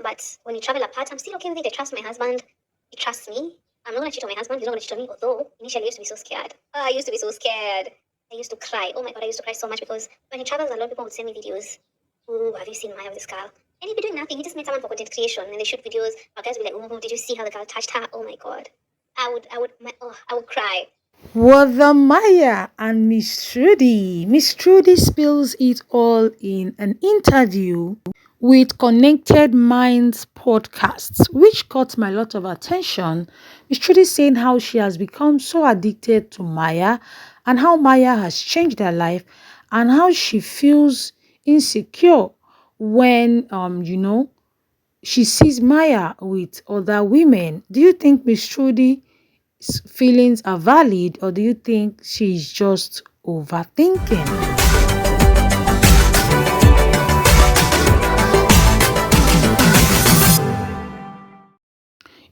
But when you travel apart, I'm still okay with it. I trust my husband. He trusts me. I'm not gonna cheat on my husband. He's not gonna cheat on me. Although initially I used to be so scared. I used to be so scared. I used to cry. Oh my god, I used to cry so much because when he travels, a lot of people would send me videos. Ooh, have you seen Maya with this girl? And he'd be doing nothing. He just made someone for content creation, and they shoot videos. Our guys would be like, "Oh, did you see how the girl touched her? Oh my god." I would cry. Wode Maya and Miss Trudy. Miss Trudy spills it all in an interview with Connected Minds podcasts, which caught my lot of attention. Miss Trudy saying how she has become so addicted to Maya and how Maya has changed her life and how she feels insecure when she sees Maya with other women. Do you think Miss Trudy feelings are valid, or do you think she's just overthinking?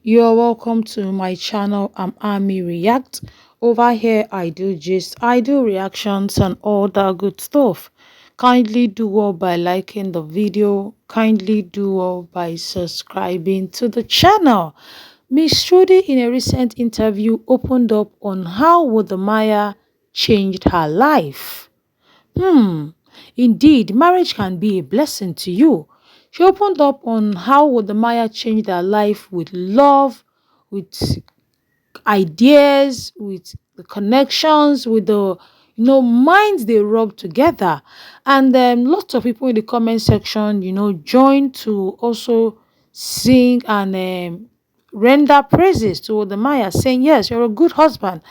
You're welcome to my channel. I'm Ami React. Over here I do gist, I do reactions and all that good stuff. Kindly do well by liking the video. Kindly do well by subscribing to the channel. Miss Trudy in a recent interview opened up on how Wode Maya changed her life. Hmm, indeed, marriage can be a blessing to you. She opened up on how Wode Maya changed her life with love, with ideas, with the connections, with the minds they rub together. And lots of people in the comment section, joined to also sing and render praises to the Maya, saying, yes, you're a good husband.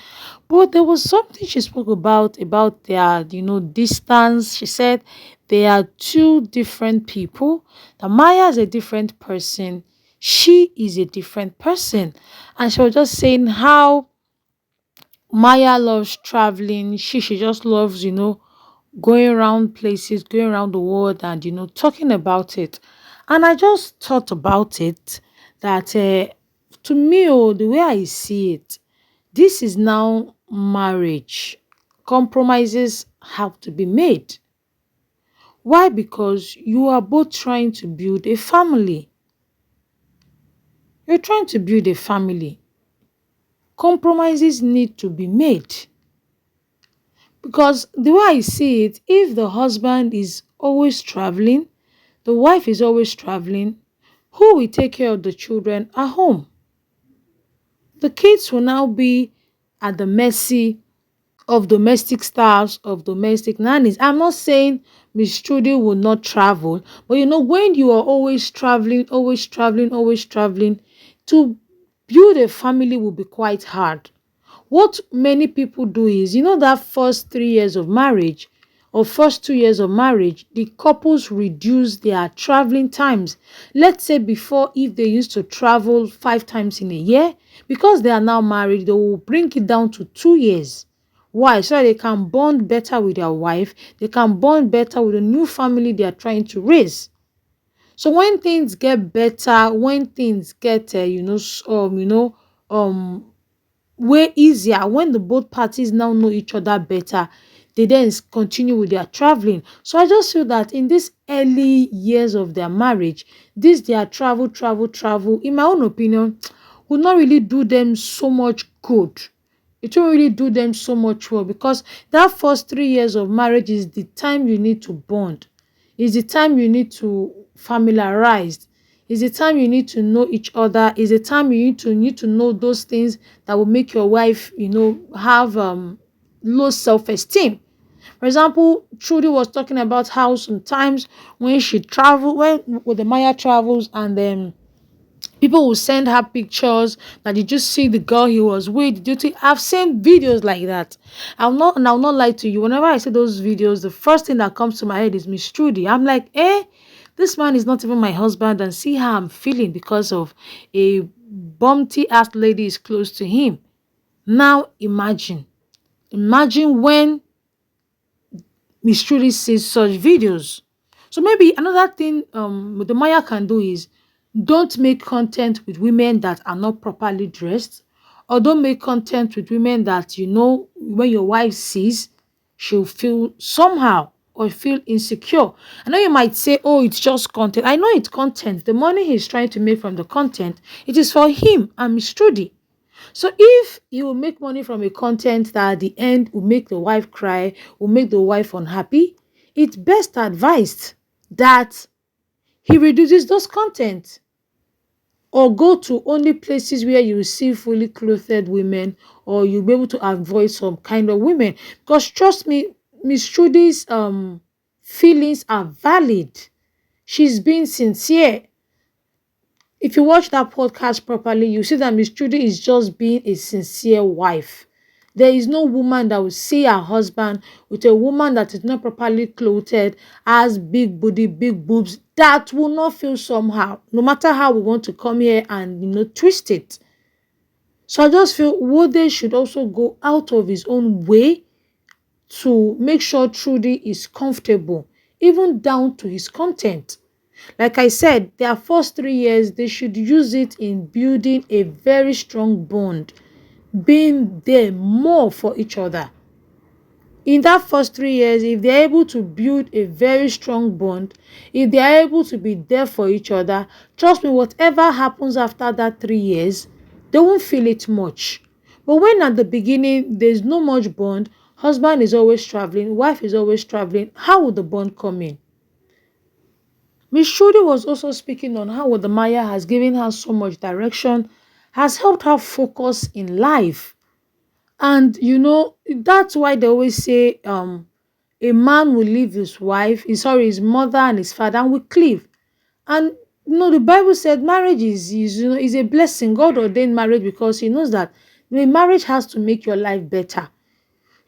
But there was something she spoke about their, distance. She said they are two different people. The Maya is a different person. She is a different person. And she was just saying how Maya loves traveling. She just loves, going around places, going around the world and, talking about it. And I just thought about it that to me, the way I see it, this is now marriage. Compromises have to be made. Why? Because you are both trying to build a family. You're trying to build a family. Compromises need to be made. Because the way I see it, if the husband is always traveling, the wife is always traveling, who will take care of the children at home? The kids will now be at the mercy of domestic staffs, of domestic nannies. I'm not saying Miss Trudy will not travel, but when you are always traveling, always traveling, always traveling, to build a family will be quite hard. What many people do is, that first 3 years of marriage or first 2 years of marriage, the couples reduce their traveling times. Let's say before, if they used to travel 5 times in a year, because they are now married, they will bring it down to 2 years. Why? So that they can bond better with their wife, they can bond better with the new family they are trying to raise. So when things get better, when things get way easier, when the both parties now know each other better, they then continue with their traveling. So I just feel that in these early years of their marriage, this their travel, in my own opinion, would not really do them so much good. It won't really do them so much well, because that first 3 years of marriage is the time you need to bond. It's the time you need to familiarize. It's the time you need to know each other. It's the time you need to know those things that will make your wife, have low self-esteem. For example, Trudy was talking about how sometimes when she travel, when with the Maya travels, and then people will send her pictures that did you see the girl he was with? Did you think I've seen videos like that? I'll not lie to you. Whenever I see those videos, the first thing that comes to my head is Miss Trudy. I'm like, this man is not even my husband, and see how I'm feeling because of a bumpty ass lady is close to him. Now imagine when Miss Trudy sees such videos. So maybe another thing the Maya can do is don't make content with women that are not properly dressed, or don't make content with women that when your wife sees, she'll feel somehow. or feel insecure. I know you might say, oh, it's just content. I know it's content. The money he's trying to make from the content, it is for him and Miss Trudy. So if he will make money from a content that at the end will make the wife cry, will make the wife unhappy, it's best advised that he reduces those content or go to only places where you see fully clothed women, or you'll be able to avoid some kind of women. Because trust me, Miss Trudy's feelings are valid. She's being sincere. If you watch that podcast properly, you see that Miss Trudy is just being a sincere wife. There is no woman that will see her husband with a woman that is not properly clothed, has big booty, big boobs, that will not feel somehow, no matter how we want to come here and, twist it. So I just feel Wode should also go out of his own way to make sure Trudy is comfortable, even down to his content. Like I said, their first 3 years, they should use it in building a very strong bond, being there more for each other. In that first 3 years, if they're able to build a very strong bond, if they are able to be there for each other, trust me, whatever happens after that 3 years, they won't feel it much. But when at the beginning, there's no much bond, husband is always traveling, wife is always traveling, how will the bond come in? Miss Trudy was also speaking on how Wode has given her so much direction, has helped her focus in life. And that's why they always say a man will leave his wife, his mother and his father, and will cleave. And the Bible said marriage is a blessing. God ordained marriage because he knows that the marriage has to make your life better.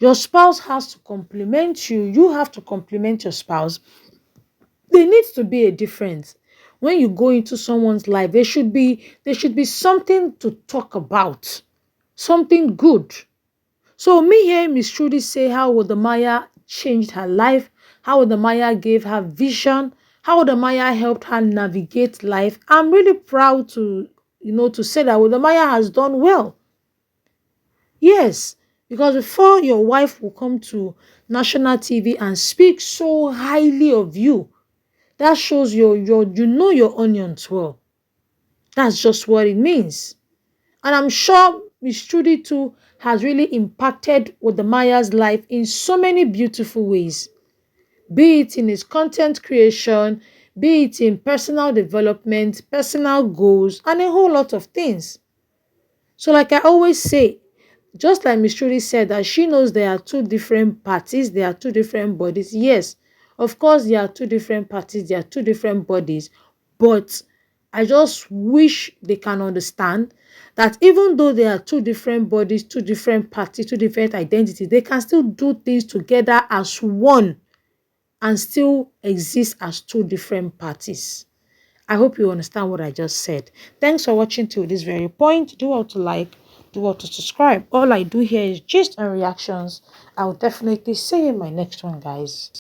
Your spouse has to complement you. You have to complement your spouse. There needs to be a difference. When you go into someone's life, there should be something to talk about, something good. So me hearing Miss Trudy say how Wode changed her life, how Wode gave her vision, how Wode helped her navigate life, I'm really proud to say that Wode has done well. Yes, because before your wife will come to national TV and speak so highly of you, that shows you know your onions well. That's just what it means. And I'm sure Miss Trudy too has really impacted Wode life in so many beautiful ways. Be it in his content creation, be it in personal development, personal goals, and a whole lot of things. So like I always say, just like Miss Trudy said that she knows there are two different parties, there are two different bodies. Yes, of course there are two different parties, there are two different bodies. But I just wish they can understand that even though there are two different bodies, two different parties, two different identities, they can still do things together as one and still exist as two different parties. I hope you understand what I just said. Thanks for watching till this very point. Do well to like, do well to subscribe. All I do here is gist and reactions. I will definitely see you in my next one, guys.